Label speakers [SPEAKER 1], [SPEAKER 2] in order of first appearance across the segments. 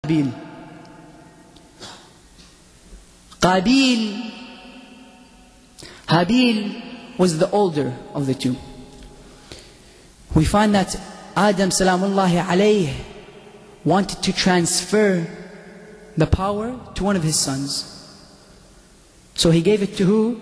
[SPEAKER 1] Qabil. Habil was the older of the two. We find that Adam salamullahi alayhi wanted to transfer the power to one of his sons. So he gave it to who?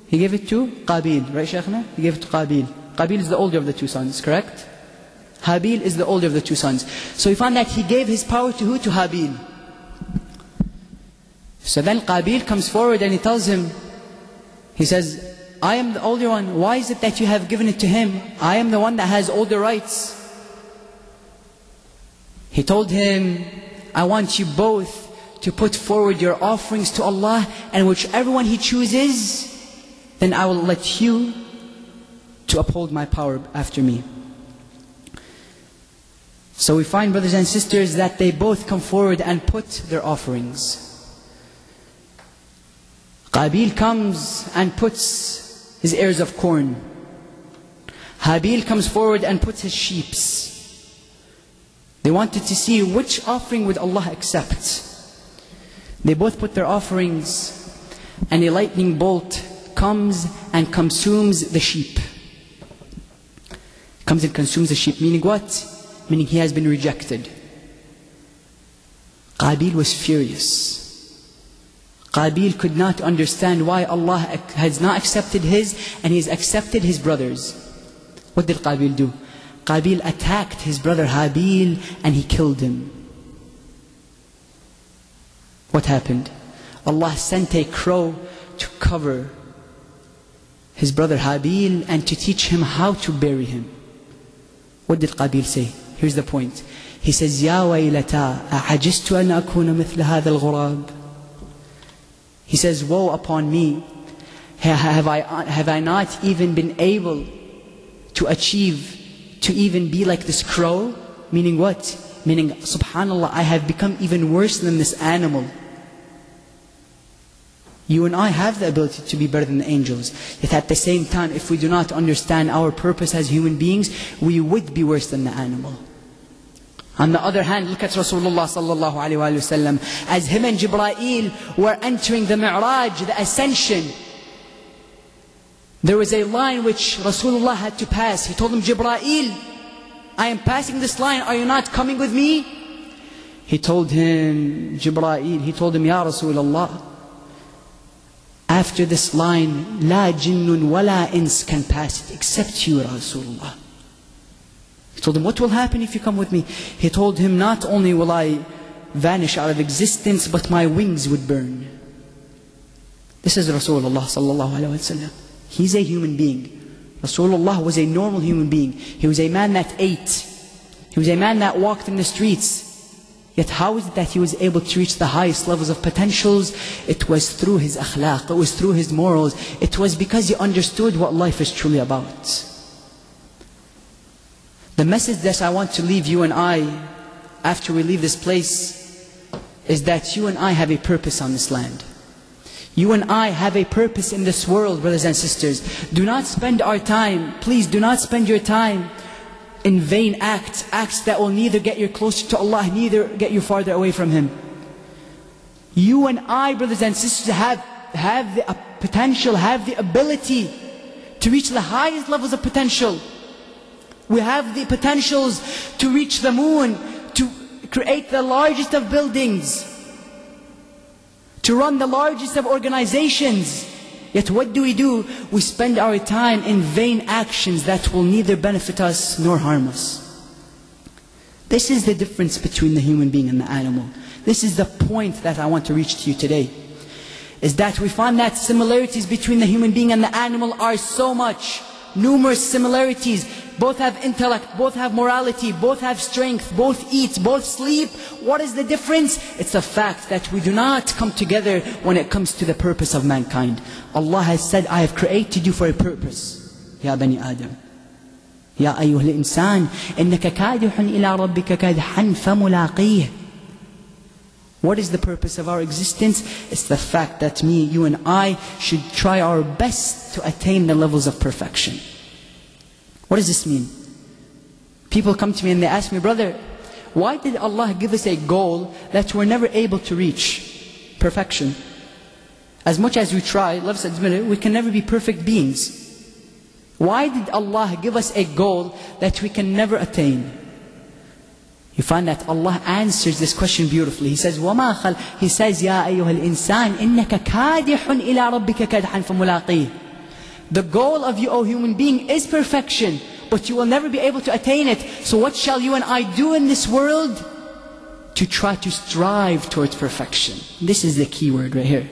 [SPEAKER 1] He gave it to Qabil, right Shaykhna? He gave it to Qabil. Qabil is the older of the two sons, correct? Habil is the older of the two sons. So we find that he gave his power to who? To Habil. So then Qabil comes forward and he tells him, he says, I am the older one. Why is it that you have given it to him? I am the one that has all the rights. He told him, I want you both to put forward your offerings to Allah, and whichever one He chooses, then I will let you to uphold my power after me. So we find, brothers and sisters, that they both come forward and put their offerings. Qabil comes and puts his ears of corn. Habil comes forward and puts his sheep. They wanted to see which offering would Allah accept. They both put their offerings, and a lightning bolt comes and consumes the sheep. Comes and consumes the sheep, meaning what? Meaning he has been rejected. Qabil was furious. Qabil could not understand why Allah has not accepted his, and He has accepted his brother's. What did Qabil do? Qabil attacked his brother Habil and he killed him. What happened? Allah sent a crow to cover his brother Habil and to teach him how to bury him. What did Qabil say? Here's the point. He says, Ya waylata, a'ajiztu an akuna mithla hadha al-ghurab. He says, woe upon me. Have I not even been able to achieve, to even be like this crow? Meaning what? Meaning, subhanallah, I have become even worse than this animal. You and I have the ability to be better than the angels. Yet at the same time, if we do not understand our purpose as human beings, we would be worse than the animal. On the other hand, look at Rasulullah sallallahu alayhi wa sallam. As him and Jibreel were entering the Mi'raj, the ascension, there was a line which Rasulullah had to pass. He told him, Jibreel, I am passing this line, are you not coming with me? He told him, Ya Rasulullah, after this line, La jinnun wala ins can pass it except you, Rasulullah. He told him, what will happen if you come with me? He told him, not only will I vanish out of existence, but my wings would burn. This is Rasulullah sallallahu alayhi wa sallam. He's a human being. Rasulullah was a normal human being. He was a man that ate. He was a man that walked in the streets. Yet how is it that he was able to reach the highest levels of potentials? It was through his akhlaq. It was through his morals. It was because he understood what life is truly about. The message that I want to leave you and I, after we leave this place, is that you and I have a purpose on this land. You and I have a purpose in this world, brothers and sisters. Do not spend our time, please do not spend your time in vain acts that will neither get you closer to Allah, neither get you farther away from Him. You and I, brothers and sisters, have the potential, have the ability to reach the highest levels of potential. We have the potentials to reach the moon, to create the largest of buildings, to run the largest of organizations. Yet what do? We spend our time in vain actions that will neither benefit us nor harm us. This is the difference between the human being and the animal. This is the point that I want to reach to you today. Is that we find that similarities between the human being and the animal are so much. Numerous similarities. Both have intellect, both have morality, both have strength, both eat, both sleep. What is the difference? It's the fact that we do not come together when it comes to the purpose of mankind. Allah has said, I have created you for a purpose. Ya bani Adam. Ya ayyuhal insan, innaka kadihun ila rabbika kadhan famulaqih. What is the purpose of our existence? It's the fact that you and I should try our best to attain the levels of perfection. What does this mean? People come to me and they ask me, brother, Why did Allah give us a goal that we're never able to reach? Perfection. As much as we try, let's admit it, we can never be perfect beings. Why did Allah give us a goal that we can never attain? You find that Allah answers this question beautifully. He says, وَمَا خَلْ He says, يَا أَيُّهَا الْإِنسَانِ إِنَّكَ كَادِحٌ إِلَىٰ رَبِّكَ كَدْحًا فَمُلَاقِيهِ. The goal of you, O human being, is perfection, but you will never be able to attain it. So what shall you and I do in this world? To try to strive towards perfection. This is the key word right here.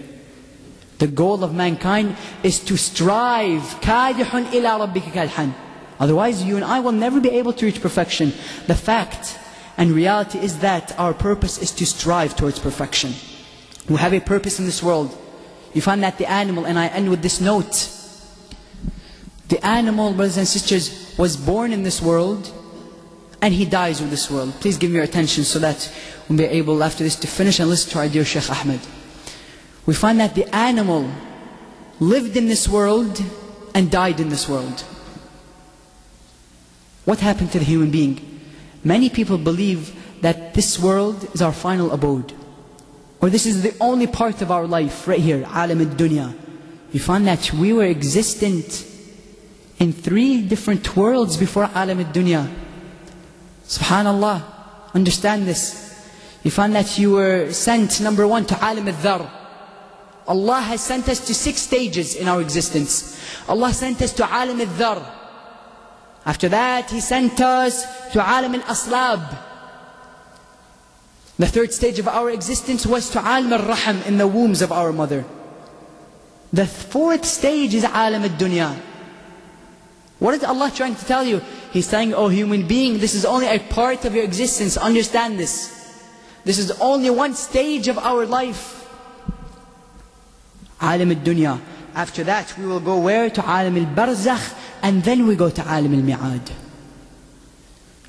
[SPEAKER 1] The goal of mankind is to strive. كَادِحٌ إِلَىٰ رَبِّكَ كَدْحًا. Otherwise you and I will never be able to reach perfection. The fact and reality is that our purpose is to strive towards perfection. We have a purpose in this world. You find that the animal, and I end with this note, the animal, brothers and sisters, was born in this world and he dies with this world. Please give me your attention so that we'll be able after this to finish and listen to our dear Shaykh Ahmed. We find that the animal lived in this world and died in this world. What happened to the human being? Many people believe that this world is our final abode, or this is the only part of our life right here, alam al-dunya. You find that we were existent in 3 different worlds before alam al-dunya. Subhanallah, understand this. You find that you were sent, number 1, to alam al-dhar. Allah has sent us to 6 stages in our existence. Allah sent us to alam al-dhar. After that, He sent us to alam al-aslab. The 3rd stage of our existence was to alam al-raham, in the wombs of our mother. The 4th stage is alam al-dunya. What is Allah trying to tell you? He's saying, oh human being, this is only a part of your existence. Understand this. This is only one stage of our life. Alam al-dunya. After that, we will go where? To alam al-barzakh. And then we go to alam al-mi'ad.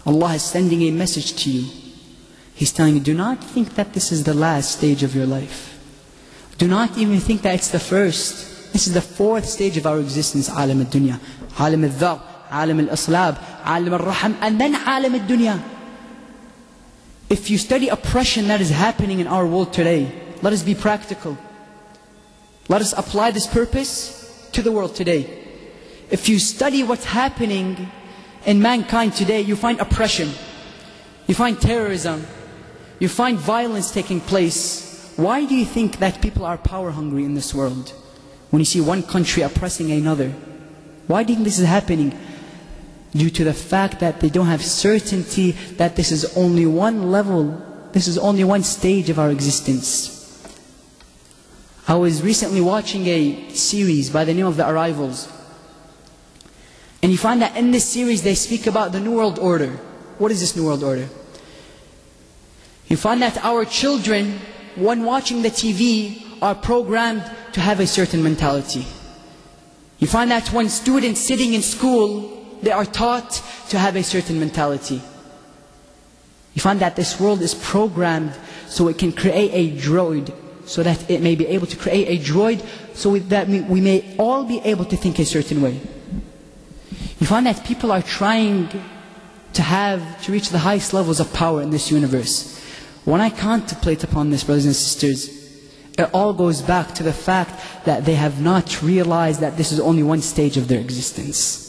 [SPEAKER 1] Allah is sending a message to you. He's telling you, do not think that this is the last stage of your life. Do not even think that it's the first. This is the 4th stage of our existence, alam al-dunya. Alam al-dhar, alam al-aslab, alam al-raham, and then alam al-dunya. If you study oppression that is happening in our world today, let us be practical. Let us apply this purpose to the world today. If you study what's happening in mankind today, you find oppression, you find terrorism, you find violence taking place. Why do you think that people are power hungry in this world? When you see one country oppressing another, why do you think this is happening? Due to the fact that they don't have certainty that this is only one level, this is only one stage of our existence. I was recently watching a series by the name of The Arrivals. And you find that in this series they speak about the New World Order. What is this New World Order? You find that our children, when watching the TV, are programmed to have a certain mentality. You find that when students sitting in school, they are taught to have a certain mentality. You find that this world is programmed so it can create a droid, so that it may be able to create a droid, so that we may all be able to think a certain way. You find that people are trying to reach the highest levels of power in this universe. When I contemplate upon this, brothers and sisters, it all goes back to the fact that they have not realized that this is only one stage of their existence.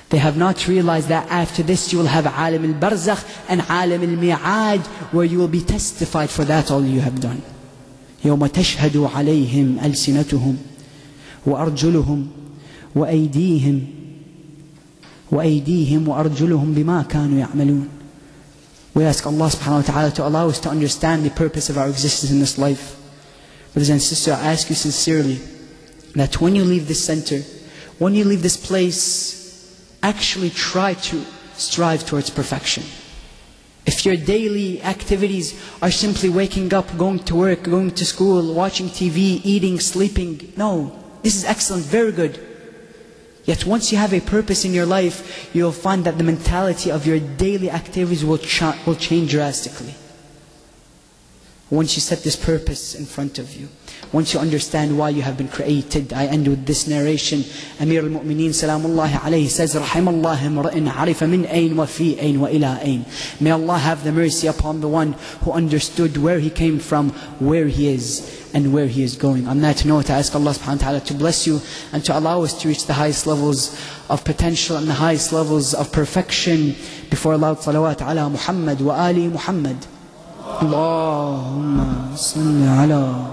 [SPEAKER 1] They have not realized that after this you will have alam al-barzakh and alam al-mi'ad, where you will be testified for that all you have done. يَوْمَ تَشْهَدُ عَلَيْهِمْ أَلْسِنَتُهُمْ وَأَرْجُلُهُمْ وَأَيْدِيهِمْ وَأَرْجُلُهُمْ بِمَا كَانُوا يَعْمَلُونَ. We ask Allah subhanahu wa ta'ala to allow us to understand the purpose of our existence in this life. Brothers and sisters, I ask you sincerely that when you leave this center, when you leave this place, actually try to strive towards perfection. If your daily activities are simply waking up, going to work, going to school, watching TV, eating, sleeping, no, this is excellent, very good. Yet once you have a purpose in your life, you'll find that the mentality of your daily activities will change drastically. once you set this purpose in front of you, once you understand why you have been created, I end with this narration. Amir al-Mu'mineen Salamullahi alayhi says, رحم الله امرئ عرف من أين وفي أين وإلى أين. May Allah have the mercy upon the one who understood where he came from, where he is, and where he is going. On that note, I ask Allah subhanahu wa ta'ala to bless you and to allow us to reach the highest levels of potential and the highest levels of perfection before Allah. Salawat ala Muhammad wa ali Muhammad. Allahumma salli ala